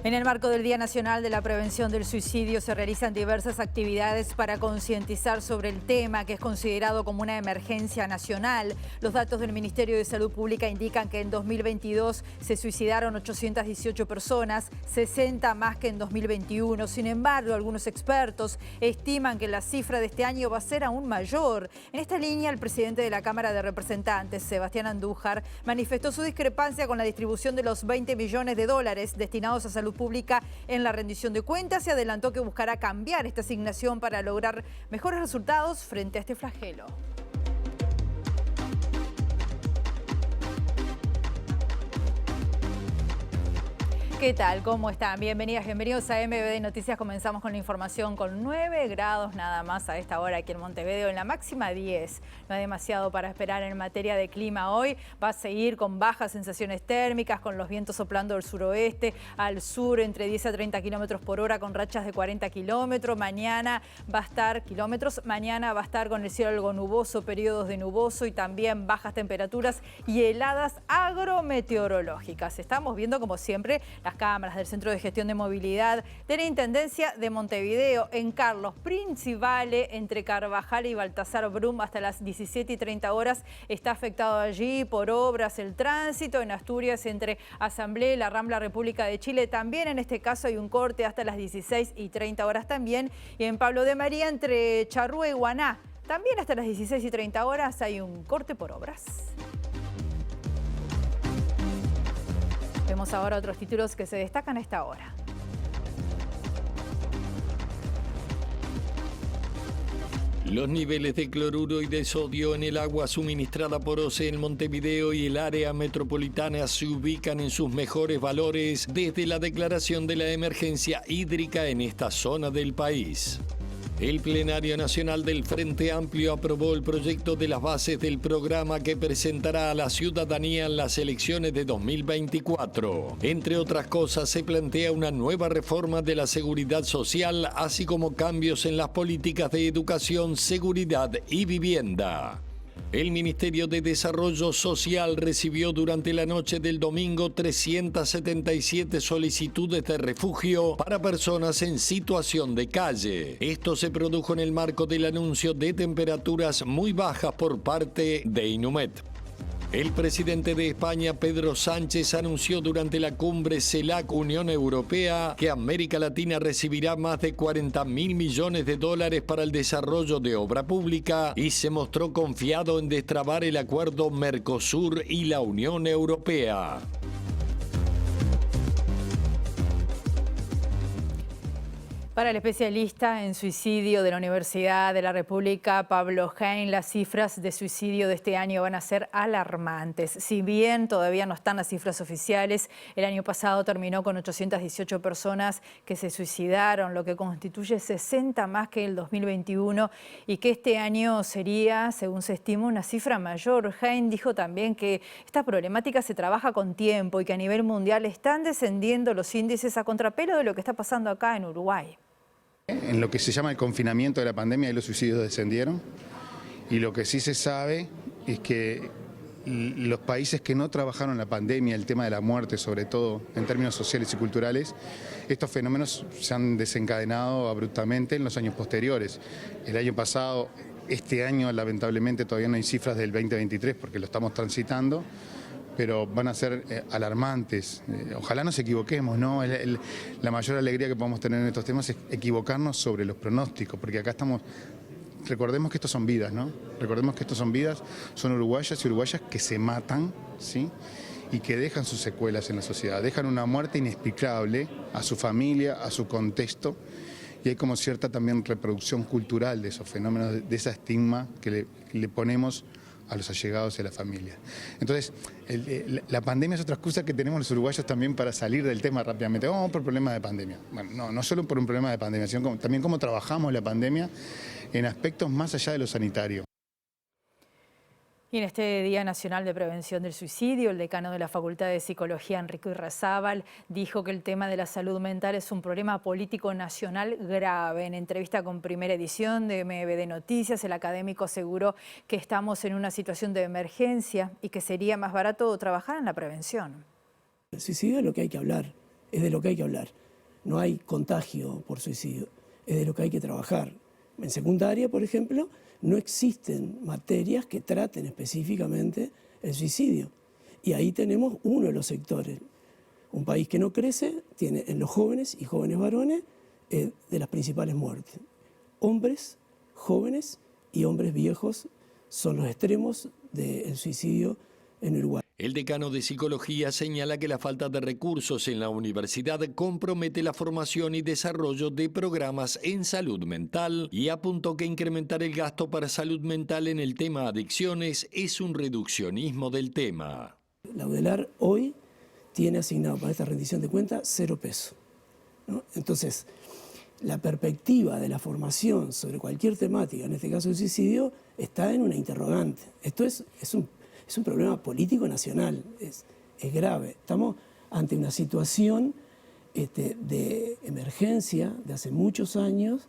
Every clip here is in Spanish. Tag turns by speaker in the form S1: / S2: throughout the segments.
S1: En el marco del Día Nacional de la Prevención del Suicidio se realizan diversas actividades para concientizar sobre el tema, que es considerado como una emergencia nacional. Los datos del Ministerio de Salud Pública indican que en 2022 se suicidaron 818 personas, 60 más que en 2021. Sin embargo, algunos expertos estiman que la cifra de este año va a ser aún mayor. En esta línea, el presidente de la Cámara de Representantes, Sebastián Andújar, manifestó su discrepancia con la distribución de los 20 millones de dólares destinados a salud pública en la rendición de cuentas y adelantó que buscará cambiar esta asignación para lograr mejores resultados frente a este flagelo. ¿Qué tal? ¿Cómo están? Bienvenidas, bienvenidos a MBD Noticias. Comenzamos con la información con 9 grados nada más a esta hora aquí en Montevideo, en la máxima 10. No hay demasiado para esperar en materia de clima hoy. Va a seguir con bajas sensaciones térmicas, con los vientos soplando del suroeste al sur entre 10 a 30 kilómetros por hora con rachas de 40 kilómetros. Mañana va a estar con el cielo algo nuboso, periodos de nuboso y también bajas temperaturas y heladas agrometeorológicas. Estamos viendo como siempre las cámaras del Centro de Gestión de Movilidad de la Intendencia de Montevideo en Carlos Principale, entre Carvajal y Baltasar Brum, hasta las 17:30 horas. Está afectado allí por obras el tránsito. En Asturias, entre Asamblea y la Rambla República de Chile, también en este caso hay un corte hasta las 16:30 horas también. Y en Pablo de María, entre Charrúa y Guaná, también hasta las 16:30 horas hay un corte por obras. Vemos ahora otros títulos que se destacan a esta hora.
S2: Los niveles de cloruro y de sodio en el agua suministrada por OCE en Montevideo y el área metropolitana se ubican en sus mejores valores desde la declaración de la emergencia hídrica en esta zona del país. El Plenario Nacional del Frente Amplio aprobó el proyecto de las bases del programa que presentará a la ciudadanía en las elecciones de 2024. Entre otras cosas, se plantea una nueva reforma de la seguridad social, así como cambios en las políticas de educación, seguridad y vivienda. El Ministerio de Desarrollo Social recibió durante la noche del domingo 377 solicitudes de refugio para personas en situación de calle. Esto se produjo en el marco del anuncio de temperaturas muy bajas por parte de INUMED. El presidente de España, Pedro Sánchez, anunció durante la cumbre CELAC-Unión Europea que América Latina recibirá más de 40.000 millones de dólares para el desarrollo de obra pública y se mostró confiado en destrabar el acuerdo Mercosur y la Unión Europea.
S1: Para el especialista en suicidio de la Universidad de la República, Pablo Hein, las cifras de suicidio de este año van a ser alarmantes. Si bien todavía no están las cifras oficiales, el año pasado terminó con 818 personas que se suicidaron, lo que constituye 60 más que el 2021 y que este año sería, según se estima, una cifra mayor. Hein dijo también que esta problemática se trabaja con tiempo y que a nivel mundial están descendiendo los índices a contrapelo de lo que está pasando acá en Uruguay.
S3: En lo que se llama el confinamiento de la pandemia, los suicidios descendieron y lo que sí se sabe es que los países que no trabajaron la pandemia, el tema de la muerte, sobre todo en términos sociales y culturales, estos fenómenos se han desencadenado abruptamente en los años posteriores. El año pasado, este año lamentablemente todavía no hay cifras del 2023 porque lo estamos transitando, pero van a ser alarmantes. Ojalá nos equivoquemos, ¿no? La mayor alegría que podemos tener en estos temas es equivocarnos sobre los pronósticos, porque acá estamos. Recordemos que estos son vidas, ¿no? Recordemos que estos son vidas, son uruguayas y uruguayas que se matan, ¿sí? Y que dejan sus secuelas en la sociedad, dejan una muerte inexplicable a su familia, a su contexto, y hay como cierta también reproducción cultural de esos fenómenos, de esa estigma que le ponemos a los allegados y a la familia. Entonces, la pandemia es otra excusa que tenemos los uruguayos también para salir del tema rápidamente. Vamos por problemas de pandemia. Bueno, no solo por un problema de pandemia, sino también cómo trabajamos la pandemia en aspectos más allá de lo sanitario.
S1: Y en este Día Nacional de Prevención del Suicidio, el decano de la Facultad de Psicología, Enrico Irrazábal, dijo que el tema de la salud mental es un problema político nacional grave. En entrevista con Primera Edición de MBD Noticias, el académico aseguró que estamos en una situación de emergencia y que sería más barato trabajar en la prevención.
S4: El suicidio es lo que hay que hablar. es de lo que hay que hablar. No hay contagio por suicidio, es de lo que hay que trabajar. En secundaria, por ejemplo, no existen materias que traten específicamente el suicidio. Y ahí tenemos uno de los sectores. Un país que no crece tiene en los jóvenes y jóvenes varones de las principales muertes. Hombres, jóvenes y hombres viejos son los extremos del suicidio en Uruguay.
S2: El decano de Psicología señala que la falta de recursos en la universidad compromete la formación y desarrollo de programas en salud mental y apuntó que incrementar el gasto para salud mental en el tema adicciones es un reduccionismo del tema.
S4: La UDELAR hoy tiene asignado para esta rendición de cuentas 0 pesos, ¿no? Entonces, la perspectiva de la formación sobre cualquier temática, en este caso el suicidio, está en una interrogante. Esto es un problema político nacional, es grave. Estamos ante una situación de emergencia de hace muchos años,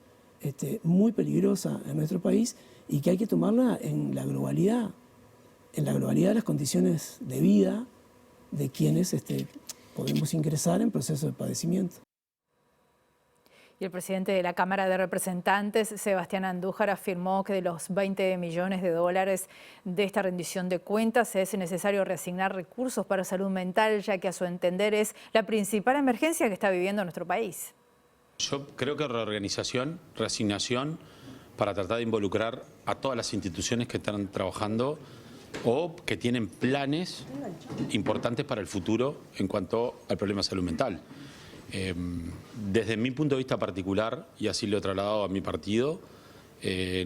S4: muy peligrosa en nuestro país y que hay que tomarla en la globalidad de las condiciones de vida de quienes podemos ingresar en proceso de padecimiento.
S1: Y el presidente de la Cámara de Representantes, Sebastián Andújar, afirmó que de los 20 millones de dólares de esta rendición de cuentas es necesario reasignar recursos para salud mental, ya que a su entender es la principal emergencia que está viviendo nuestro país.
S5: Yo creo que reorganización, reasignación, para tratar de involucrar a todas las instituciones que están trabajando o que tienen planes importantes para el futuro en cuanto al problema de salud mental. Desde mi punto de vista particular, y así lo he trasladado a mi partido,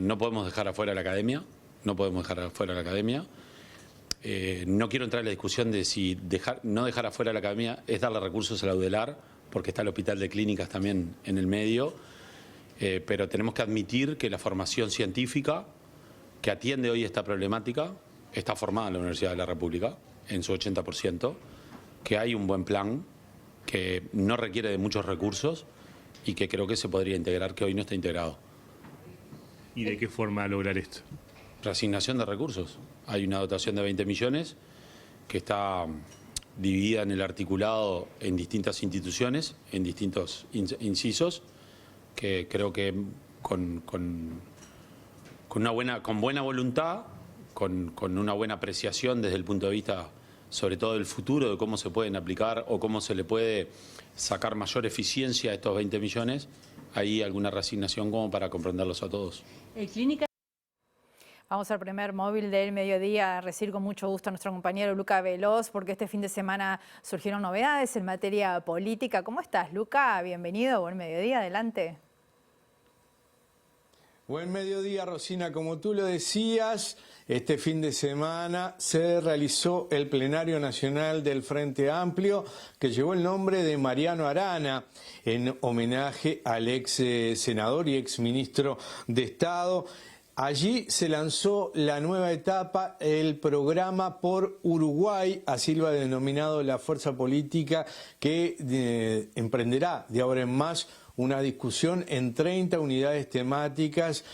S5: no podemos dejar afuera la academia, no quiero entrar en la discusión de si no dejar afuera la academia es darle recursos a la UDELAR, porque está el hospital de clínicas también en el medio, pero tenemos que admitir que la formación científica que atiende hoy esta problemática está formada en la Universidad de la República, en su 80%, que hay un buen plan, que no requiere de muchos recursos y que creo que se podría integrar, que hoy no está integrado.
S6: ¿Y de qué forma lograr esto?
S5: Reasignación de recursos. Hay una dotación de 20 millones que está dividida en el articulado en distintas instituciones, en distintos incisos, que creo que con buena voluntad, con una buena apreciación desde el punto de vista sobre todo el futuro, de cómo se pueden aplicar o cómo se le puede sacar mayor eficiencia a estos 20 millones, hay alguna reasignación como para comprenderlos a todos.
S1: Vamos al primer móvil del mediodía, a recibir con mucho gusto a nuestro compañero Luca Veloz, porque este fin de semana surgieron novedades en materia política. ¿Cómo estás, Luca? Bienvenido, buen mediodía, adelante.
S7: Buen mediodía, Rosina. Como tú lo decías, este fin de semana se realizó el plenario nacional del Frente Amplio, que llevó el nombre de Mariano Arana, en homenaje al ex senador y ex ministro de Estado. Allí se lanzó la nueva etapa, el programa por Uruguay, así lo ha denominado la fuerza política que emprenderá de ahora en más una discusión en 30 unidades temáticas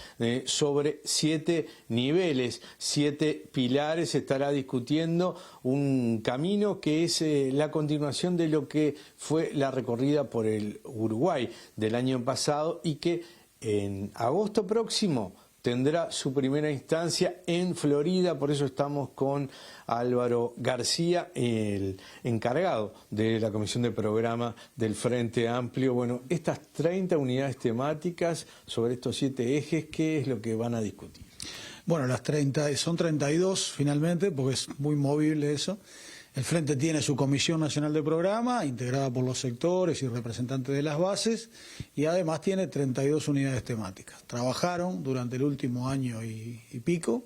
S7: sobre 7 niveles, 7 pilares. Se estará discutiendo un camino que es la continuación de lo que fue la recorrida por el Uruguay del año pasado y que en agosto próximo tendrá su primera instancia en Florida. Por eso estamos con Álvaro García, el encargado de la Comisión de Programa del Frente Amplio. Bueno, estas 30 unidades temáticas sobre estos 7 ejes, ¿qué es lo que van a discutir?
S8: Bueno, son 32 finalmente, porque es muy movible eso. El Frente tiene su Comisión Nacional de Programa, integrada por los sectores y representantes de las bases, y además tiene 32 unidades temáticas. Trabajaron durante el último año y pico,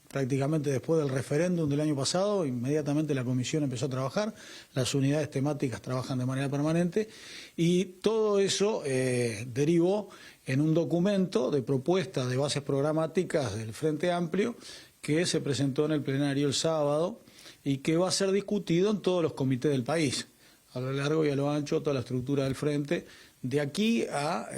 S8: prácticamente después del referéndum del año pasado, inmediatamente la comisión empezó a trabajar, las unidades temáticas trabajan de manera permanente, y todo eso derivó en un documento de propuesta de bases programáticas del Frente Amplio que se presentó en el plenario el sábado, y que va a ser discutido en todos los comités del país, a lo largo y a lo ancho, toda la estructura del Frente de aquí a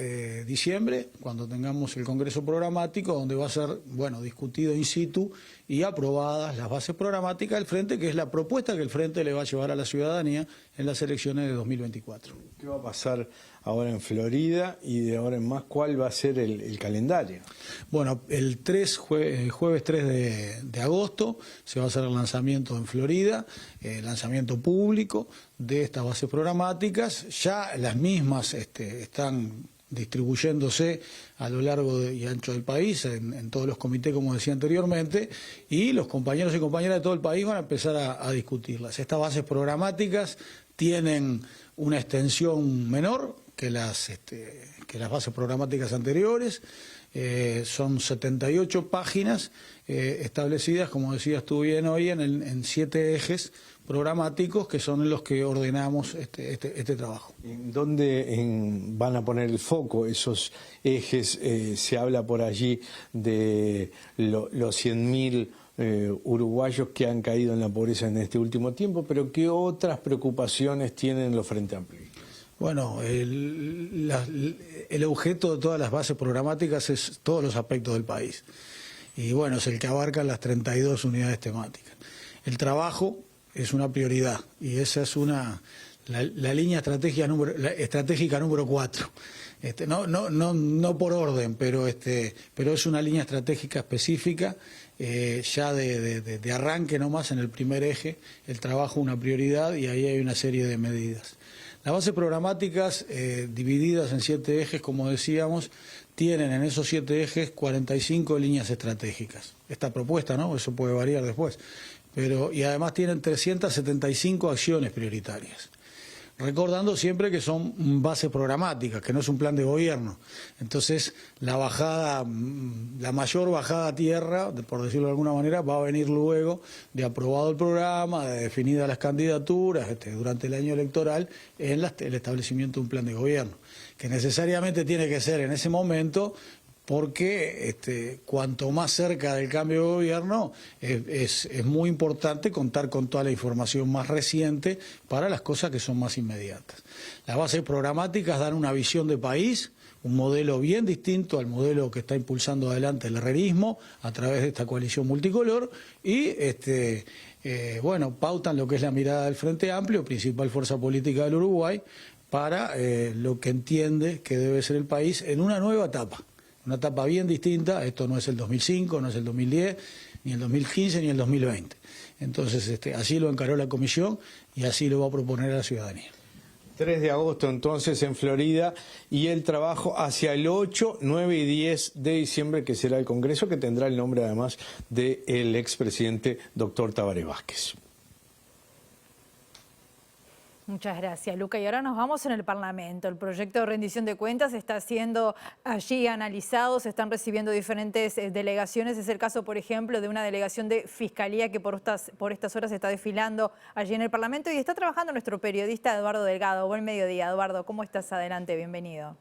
S8: diciembre, cuando tengamos el Congreso Programático, donde va a ser, bueno, discutido in situ y aprobadas las bases programáticas del Frente, que es la propuesta que el Frente le va a llevar a la ciudadanía en las elecciones de 2024.
S7: ¿Qué va a pasar ahora en Florida y de ahora en más cuál va a ser el calendario?
S8: Bueno, el jueves 3 de agosto se va a hacer el lanzamiento en Florida, lanzamiento público de estas bases programáticas. Ya las mismas están distribuyéndose a lo largo y ancho del país, en todos los comités, como decía anteriormente, y los compañeros y compañeras de todo el país van a empezar a discutirlas. Estas bases programáticas tienen una extensión menor que las bases programáticas anteriores. Son 78 páginas establecidas, como decías tú bien hoy, en 7 ejes programáticos que son en los que ordenamos este trabajo.
S7: ¿Dónde van a poner el foco esos ejes? Se habla por allí de los 100.000 uruguayos que han caído en la pobreza en este último tiempo, pero ¿qué otras preocupaciones tienen los Frente Amplio?
S8: Bueno, el objeto de todas las bases programáticas es todos los aspectos del país. Y bueno, es el que abarca las 32 unidades temáticas. El trabajo es una prioridad y esa es la línea estratégica número 4. No por orden, pero es una línea estratégica específica, ya de arranque nomás en el primer eje, el trabajo una prioridad y ahí hay una serie de medidas. Las bases programáticas divididas en 7 ejes, como decíamos, tienen en esos 7 ejes 45 líneas estratégicas. Esta propuesta, ¿no? Eso puede variar después. Y además tienen 375 acciones prioritarias. Recordando siempre que son bases programáticas, que no es un plan de gobierno. Entonces, la mayor bajada a tierra, por decirlo de alguna manera, va a venir luego de aprobado el programa, de definidas las candidaturas durante el año electoral, en el establecimiento de un plan de gobierno, que necesariamente tiene que ser en ese momento, porque cuanto más cerca del cambio de gobierno es muy importante contar con toda la información más reciente para las cosas que son más inmediatas. Las bases programáticas dan una visión de país, un modelo bien distinto al modelo que está impulsando adelante el herrerismo a través de esta coalición multicolor y pautan lo que es la mirada del Frente Amplio, principal fuerza política del Uruguay, para lo que entiende que debe ser el país en una nueva etapa. Una etapa bien distinta. Esto no es el 2005, no es el 2010, ni el 2015, ni el 2020. Entonces, así lo encaró la Comisión y así lo va a proponer a la ciudadanía.
S7: 3 de agosto entonces en Florida y el trabajo hacia el 8, 9 y 10 de diciembre, que será el Congreso, que tendrá el nombre además del expresidente doctor Tabaré Vázquez.
S1: Muchas gracias, Luca. Y ahora nos vamos en el Parlamento. El proyecto de rendición de cuentas está siendo allí analizado, se están recibiendo diferentes delegaciones. Es el caso, por ejemplo, de una delegación de Fiscalía que por estas horas está desfilando allí en el Parlamento y está trabajando nuestro periodista Eduardo Delgado. Buen mediodía, Eduardo. ¿Cómo estás? Adelante, bienvenido.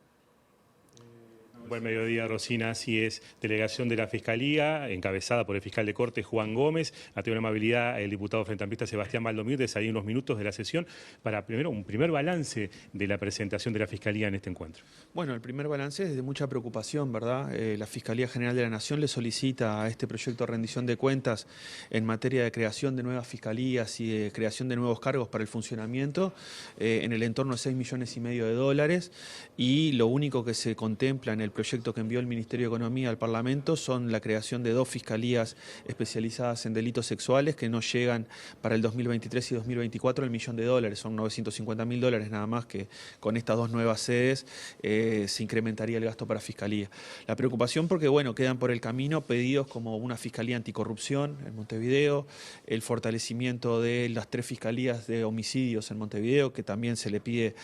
S6: Buen mediodía, Rosina. Así es, delegación de la Fiscalía, encabezada por el fiscal de Corte, Juan Gómez. Ha tenido la amabilidad el diputado frente amplista Sebastián Valdomir de salir unos minutos de la sesión para primero un primer balance de la presentación de la Fiscalía en este encuentro.
S9: Bueno, el primer balance es de mucha preocupación, ¿verdad? La Fiscalía General de la Nación le solicita a este proyecto de rendición de cuentas en materia de creación de nuevas fiscalías y de creación de nuevos cargos para el funcionamiento en el entorno de $6,5 millones y lo único que se contempla en el proyecto que envió el Ministerio de Economía al Parlamento son la creación de 2 fiscalías especializadas en delitos sexuales que no llegan para el 2023 y 2024 al $1 millón, son $950.000 nada más, que con estas 2 nuevas sedes se incrementaría el gasto para Fiscalía. La preocupación porque, bueno, quedan por el camino pedidos como una Fiscalía Anticorrupción en Montevideo, el fortalecimiento de las 3 fiscalías de homicidios en Montevideo, que también se le pide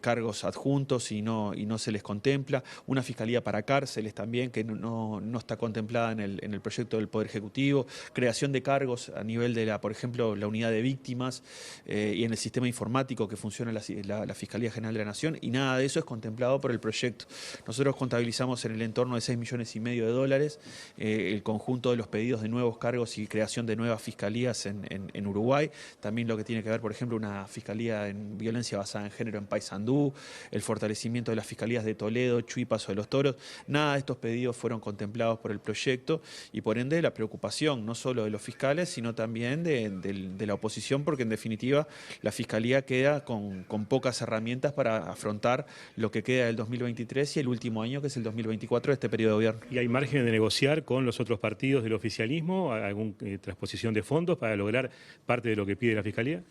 S9: cargos adjuntos y no se les contempla, una fiscalía para cárceles también, que no está contemplada en el proyecto del Poder Ejecutivo, creación de cargos a nivel de, por ejemplo, la unidad de víctimas y en el sistema informático que funciona la Fiscalía General de la Nación, y nada de eso es contemplado por el proyecto. Nosotros contabilizamos en el entorno de $6,5 millones el conjunto de los pedidos de nuevos cargos y creación de nuevas fiscalías en Uruguay, también lo que tiene que ver, por ejemplo, una fiscalía en violencia basada en género en Paysandú, el fortalecimiento de las fiscalías de Toledo, Chuy, Paso de los Toros. Nada de estos pedidos fueron contemplados por el proyecto y por ende la preocupación no solo de los fiscales, sino también de la oposición, porque en definitiva la Fiscalía queda con pocas herramientas para afrontar lo que queda del 2023 y el último año, que es el 2024 de este periodo de gobierno.
S6: ¿Y hay margen de negociar con los otros partidos del oficialismo alguna transposición de fondos para lograr parte de lo que pide la Fiscalía?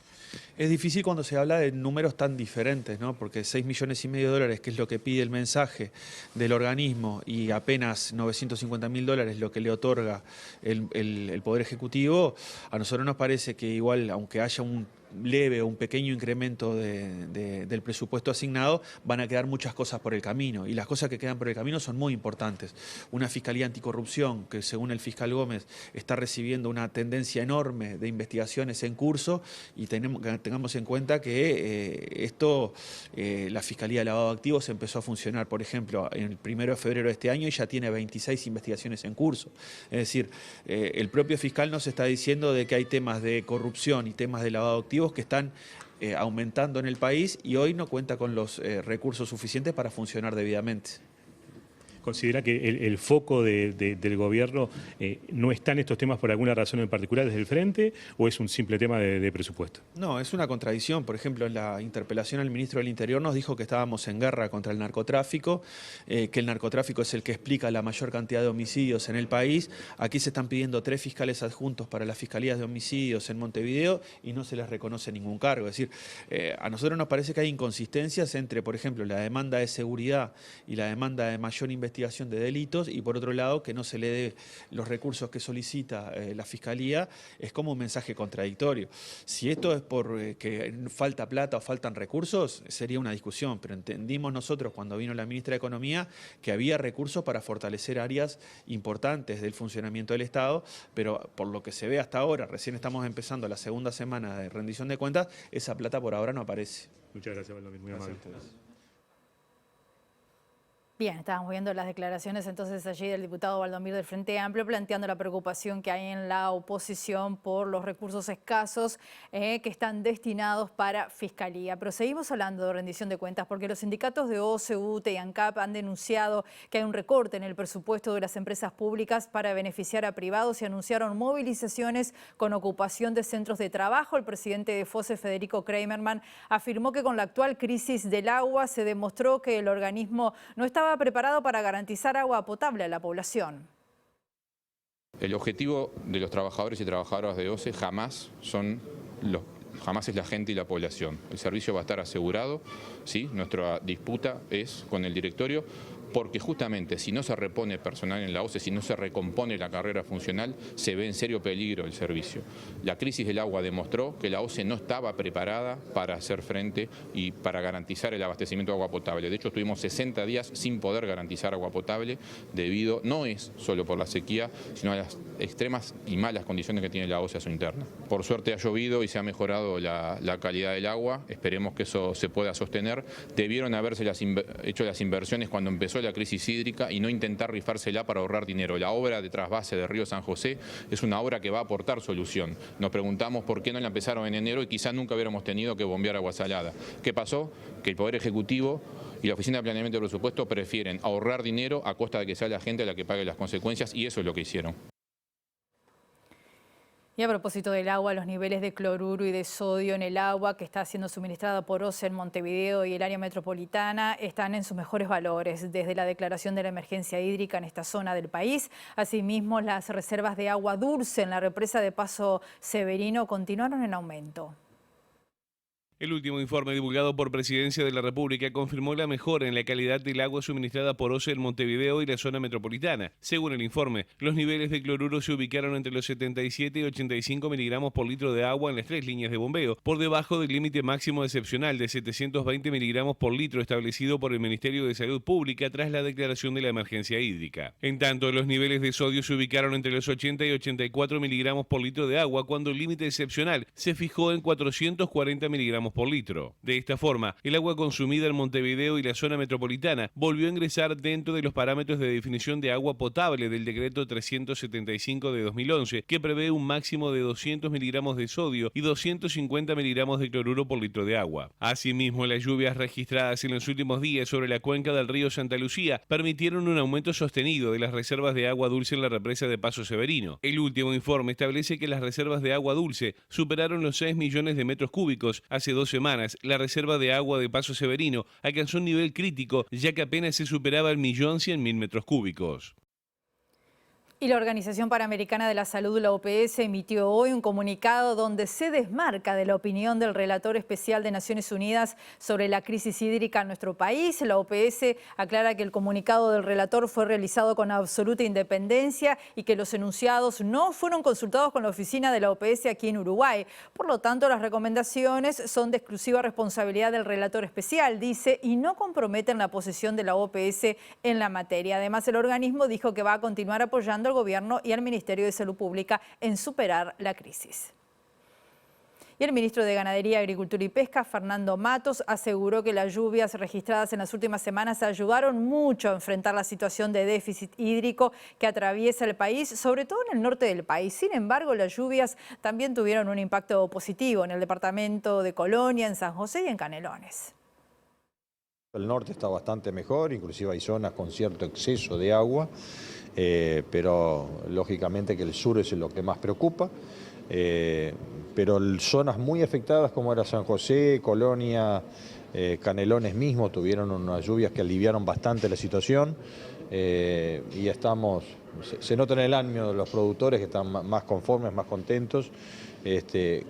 S9: Es difícil cuando se habla de números tan diferentes, ¿no? Porque $6,5 millones, que es lo que pide el mensaje del organismo, y apenas $950.000 lo que le otorga el Poder Ejecutivo, a nosotros nos parece que igual, aunque haya un leve o un pequeño incremento del presupuesto asignado, van a quedar muchas cosas por el camino, y las cosas que quedan por el camino son muy importantes. Una Fiscalía Anticorrupción que, según el fiscal Gómez, está recibiendo una tendencia enorme de investigaciones en curso, y tengamos en cuenta que la Fiscalía de Lavado de Activos empezó a funcionar, por ejemplo, el 1 de febrero de este año, y ya tiene 26 investigaciones en curso. Es decir, el propio fiscal nos está diciendo de que hay temas de corrupción y temas de lavado de activos que están aumentando en el país, y hoy no cuenta con los recursos suficientes para funcionar debidamente.
S6: ¿Considera que el foco del gobierno no está en estos temas por alguna razón en particular desde el frente, o es un simple tema de presupuesto?
S9: No, es una contradicción. Por ejemplo, en la interpelación al ministro del Interior nos dijo que estábamos en guerra contra el narcotráfico, que el narcotráfico es el que explica la mayor cantidad de homicidios en el país. Aquí se están pidiendo 3 fiscales adjuntos para las fiscalías de homicidios en Montevideo y no se les reconoce ningún cargo. Es decir, a nosotros nos parece que hay inconsistencias entre, por ejemplo, la demanda de seguridad y la demanda de mayor investigación de delitos, y por otro lado que no se le dé los recursos que solicita la Fiscalía. Es como un mensaje contradictorio. Si esto es por que falta plata o faltan recursos, sería una discusión, pero entendimos nosotros cuando vino la ministra de Economía que había recursos para fortalecer áreas importantes del funcionamiento del Estado, pero por lo que se ve hasta ahora, recién estamos empezando la segunda semana de rendición de cuentas, esa plata por ahora no aparece.
S6: Muchas gracias, Valdomir, muy amable.
S1: Bien, estábamos viendo las declaraciones entonces allí del diputado Valdomir del Frente Amplio, planteando la preocupación que hay en la oposición por los recursos escasos que están destinados para Fiscalía. Pero seguimos hablando de rendición de cuentas, porque los sindicatos de OCE, UTE y ANCAP han denunciado que hay un recorte en el presupuesto de las empresas públicas para beneficiar a privados, y anunciaron movilizaciones con ocupación de centros de trabajo. El presidente de FOSE, Federico Kramerman, afirmó que con la actual crisis del agua se demostró que el organismo no estaba preparado para garantizar agua potable a la población.
S10: El objetivo de los trabajadores y trabajadoras de OCE jamás es la gente y la población. El servicio va a estar asegurado, ¿sí? Nuestra disputa es con el directorio, porque justamente si no se repone personal en la OCE, si no se recompone la carrera funcional, se ve en serio peligro el servicio. La crisis del agua demostró que la OCE no estaba preparada para hacer frente y para garantizar el abastecimiento de agua potable. De hecho, estuvimos 60 días sin poder garantizar agua potable debido, no es solo por la sequía, sino a las extremas y malas condiciones que tiene la OCE a su interna. Por suerte ha llovido y se ha mejorado la calidad del agua. Esperemos que eso se pueda sostener. Debieron haberse hecho las inversiones cuando empezó la crisis hídrica y no intentar rifársela para ahorrar dinero. La obra de trasvase de Río San José es una obra que va a aportar solución. Nos preguntamos por qué no la empezaron en enero y quizá nunca hubiéramos tenido que bombear agua salada. ¿Qué pasó? Que el Poder Ejecutivo y la Oficina de Planeamiento y Presupuesto prefieren ahorrar dinero a costa de que sea la gente la que pague las consecuencias, y eso es lo que hicieron.
S1: Y a propósito del agua, los niveles de cloruro y de sodio en el agua que está siendo suministrada por OCE en Montevideo y el área metropolitana están en sus mejores valores desde la declaración de la emergencia hídrica en esta zona del país. Asimismo, las reservas de agua dulce en la represa de Paso Severino continuaron en aumento.
S11: El último informe divulgado por Presidencia de la República confirmó la mejora en la calidad del agua suministrada por OCE en Montevideo y la zona metropolitana. Según el informe, los niveles de cloruro se ubicaron entre los 77 y 85 miligramos por litro de agua en las 3 líneas de bombeo, por debajo del límite máximo excepcional de 720 miligramos por litro establecido por el Ministerio de Salud Pública tras la declaración de la emergencia hídrica. En tanto, los niveles de sodio se ubicaron entre los 80 y 84 miligramos por litro de agua, cuando el límite excepcional se fijó en 440 miligramos por litro. De esta forma, el agua consumida en Montevideo y la zona metropolitana volvió a ingresar dentro de los parámetros de definición de agua potable del decreto 375 de 2011, que prevé un máximo de 200 miligramos de sodio y 250 miligramos de cloruro por litro de agua. Asimismo, las lluvias registradas en los últimos días sobre la cuenca del río Santa Lucía permitieron un aumento sostenido de las reservas de agua dulce en la represa de Paso Severino. El último informe establece que las reservas de agua dulce superaron los 6 millones de metros cúbicos. Hace 2 semanas, la reserva de agua de Paso Severino alcanzó un nivel crítico, ya que apenas se superaba el 1.100.000 metros cúbicos.
S1: Y la Organización Panamericana de la Salud, la OPS, emitió hoy un comunicado donde se desmarca de la opinión del relator especial de Naciones Unidas sobre la crisis hídrica en nuestro país. La OPS aclara que el comunicado del relator fue realizado con absoluta independencia y que los enunciados no fueron consultados con la oficina de la OPS aquí en Uruguay. Por lo tanto, las recomendaciones son de exclusiva responsabilidad del relator especial, dice, y no comprometen la posición de la OPS en la materia. Además, el organismo dijo que va a continuar apoyando al Gobierno y al Ministerio de Salud Pública en superar la crisis. Y el ministro de Ganadería, Agricultura y Pesca, Fernando Matos, aseguró que las lluvias registradas en las últimas semanas ayudaron mucho a enfrentar la situación de déficit hídrico que atraviesa el país, sobre todo en el norte del país. Sin embargo, las lluvias también tuvieron un impacto positivo en el departamento de Colonia, en San José y en Canelones.
S12: El norte está bastante mejor, inclusive hay zonas con cierto exceso de agua, pero lógicamente que el sur es lo que más preocupa. Pero zonas muy afectadas como era San José, Colonia, Canelones mismo, tuvieron unas lluvias que aliviaron bastante la situación y se nota en el ánimo de los productores que están más conformes, más contentos,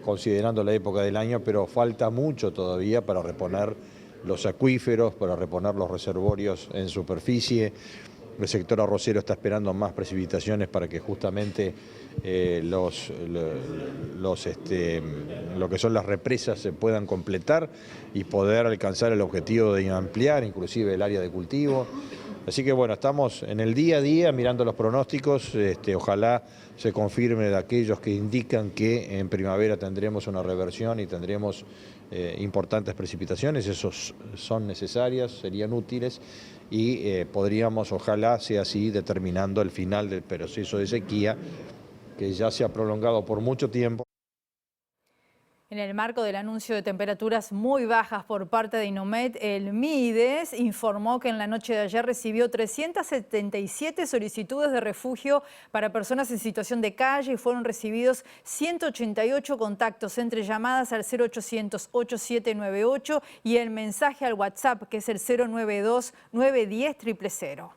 S12: considerando la época del año, pero falta mucho todavía para reponer los acuíferos, para reponer los reservorios en superficie. El sector arrocero está esperando más precipitaciones para que justamente lo que son las represas se puedan completar y poder alcanzar el objetivo de ampliar inclusive el área de cultivo. Así que bueno, estamos en el día a día mirando los pronósticos, ojalá se confirme de aquellos que indican que en primavera tendremos una reversión y tendremos importantes precipitaciones, esos son necesarias, serían útiles y podríamos, ojalá sea así, determinando el final del proceso de sequía que ya se ha prolongado por mucho tiempo.
S1: En el marco del anuncio de temperaturas muy bajas por parte de INOMED, el MIDES informó que en la noche de ayer recibió 377 solicitudes de refugio para personas en situación de calle y fueron recibidos 188 contactos entre llamadas al 0800-8798 y el mensaje al WhatsApp, que es el 092-910-000.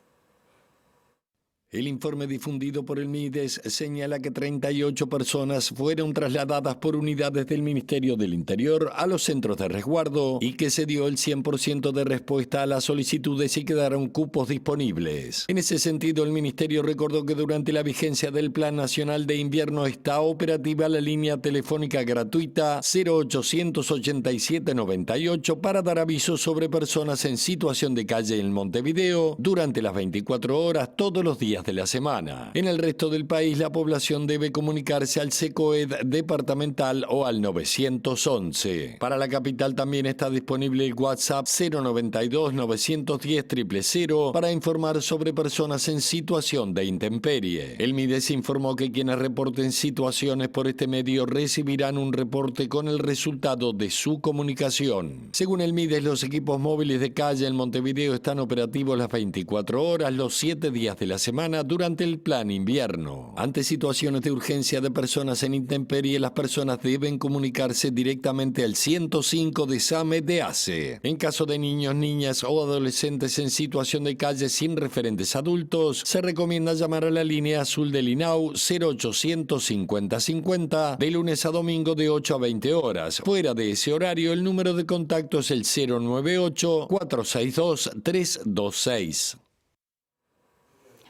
S2: El informe difundido por el MIDES señala que 38 personas fueron trasladadas por unidades del Ministerio del Interior a los centros de resguardo y que se dio el 100% de respuesta a las solicitudes y quedaron cupos disponibles. En ese sentido, el Ministerio recordó que durante la vigencia del Plan Nacional de Invierno está operativa la línea telefónica gratuita 0800 87 98 para dar avisos sobre personas en situación de calle en Montevideo durante las 24 horas todos los días de la semana. En el resto del país, la población debe comunicarse al SECOED departamental o al 911. Para la capital también está disponible el WhatsApp 092-910-000 para informar sobre personas en situación de intemperie. El MIDES informó que quienes reporten situaciones por este medio recibirán un reporte con el resultado de su comunicación. Según el MIDES, los equipos móviles de calle en Montevideo están operativos las 24 horas, los 7 días de la semana, semana durante el plan invierno. Ante situaciones de urgencia de personas en intemperie, las personas deben comunicarse directamente al 105 de SAME de ACE. En caso de niños, niñas o adolescentes en situación de calle sin referentes adultos, se recomienda llamar a la línea azul del INAU 0800 50 50 de lunes a domingo de 8 a 20 horas. Fuera de ese horario, el número de contacto es el 098 462 326.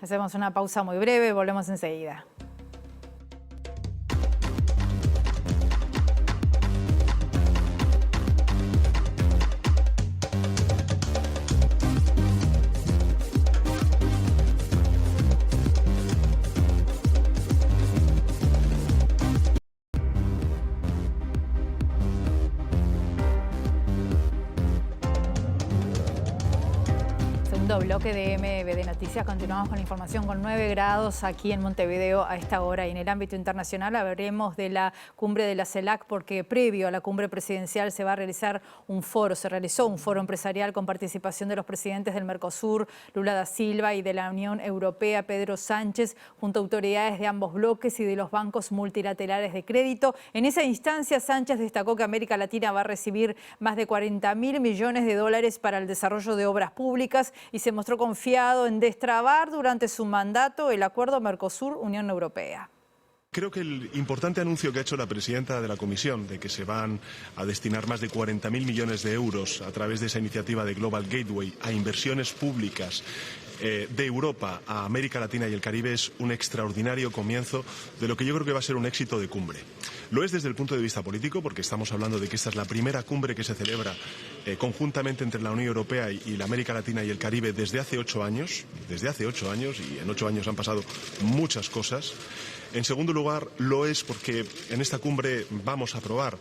S1: Hacemos una pausa muy breve, volvemos enseguida. Bloque de MBD Noticias. Continuamos con la información con 9 grados aquí en Montevideo a esta hora. Y en el ámbito internacional hablaremos de la cumbre de la CELAC, porque previo a la cumbre presidencial se realizó un foro empresarial con participación de los presidentes del Mercosur, Lula da Silva, y de la Unión Europea, Pedro Sánchez, junto a autoridades de ambos bloques y de los bancos multilaterales de crédito. En esa instancia, Sánchez destacó que América Latina va a recibir más de 40.000 millones de dólares para el desarrollo de obras públicas y se mostró confiado en destrabar durante su mandato el acuerdo Mercosur-Unión Europea.
S13: Creo que el importante anuncio que ha hecho la presidenta de la Comisión de que se van a destinar más de 40.000 millones de euros a través de esa iniciativa de Global Gateway a inversiones públicas de Europa a América Latina y el Caribe es un extraordinario comienzo de lo que yo creo que va a ser un éxito de cumbre. Lo es desde el punto de vista político, porque estamos hablando de que esta es la primera cumbre que se celebra conjuntamente entre la Unión Europea y la América Latina y el Caribe desde hace 8 años. Desde hace 8 años, y en 8 años han pasado muchas cosas. En segundo lugar, lo es porque en esta cumbre vamos a aprobar,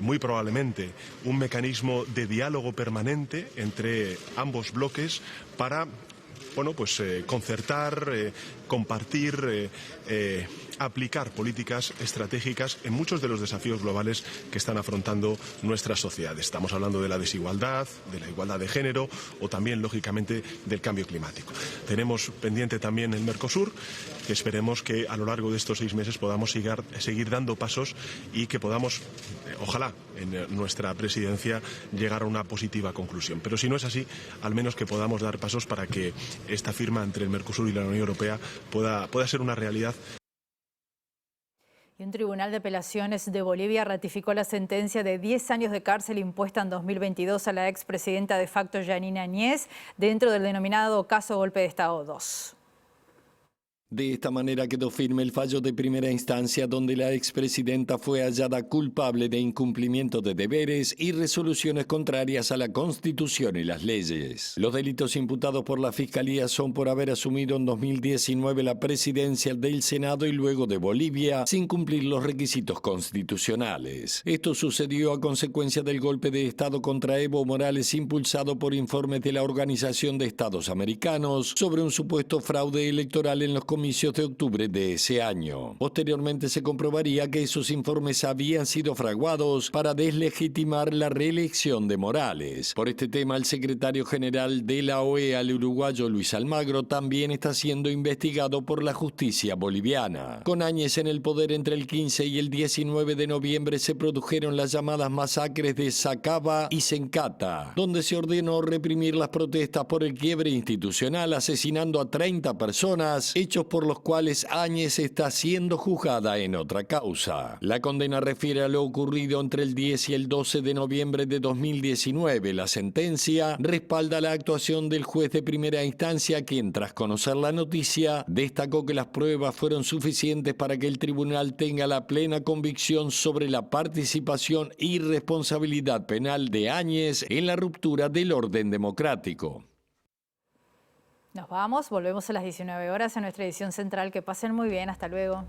S13: muy probablemente, un mecanismo de diálogo permanente entre ambos bloques para concertar, compartir, aplicar políticas estratégicas en muchos de los desafíos globales que están afrontando nuestras sociedades. Estamos hablando de la desigualdad, de la igualdad de género o también, lógicamente, del cambio climático. Tenemos pendiente también el Mercosur, que esperemos que a lo largo de estos 6 meses podamos seguir dando pasos y que podamos, ojalá, en nuestra presidencia llegar a una positiva conclusión. Pero si no es así, al menos que podamos dar pasos para que esta firma entre el Mercosur y la Unión Europea pueda ser una realidad.
S1: Y un tribunal de apelaciones de Bolivia ratificó la sentencia de 10 años de cárcel impuesta en 2022 a la expresidenta de facto Yanina Áñez dentro del denominado caso Golpe de Estado 2.
S2: De esta manera quedó firme el fallo de primera instancia donde la expresidenta fue hallada culpable de incumplimiento de deberes y resoluciones contrarias a la Constitución y las leyes. Los delitos imputados por la Fiscalía son por haber asumido en 2019 la presidencia del Senado y luego de Bolivia sin cumplir los requisitos constitucionales. Esto sucedió a consecuencia del golpe de Estado contra Evo Morales impulsado por informes de la Organización de Estados Americanos sobre un supuesto fraude electoral en los comicios de octubre de ese año. Posteriormente se comprobaría que esos informes habían sido fraguados para deslegitimar la reelección de Morales. Por este tema, el secretario general de la OEA, el uruguayo Luis Almagro, también está siendo investigado por la justicia boliviana. Con Áñez en el poder entre el 15 y el 19 de noviembre se produjeron las llamadas masacres de Sacaba y Sencata, donde se ordenó reprimir las protestas por el quiebre institucional, asesinando a 30 personas, hechos por los cuales Áñez está siendo juzgada en otra causa. La condena refiere a lo ocurrido entre el 10 y el 12 de noviembre de 2019. La sentencia respalda la actuación del juez de primera instancia, quien, tras conocer la noticia, destacó que las pruebas fueron suficientes para que el tribunal tenga la plena convicción sobre la participación y responsabilidad penal de Áñez en la ruptura del orden democrático.
S1: Nos vamos, volvemos a las 19 horas en nuestra edición central. Que pasen muy bien, hasta luego.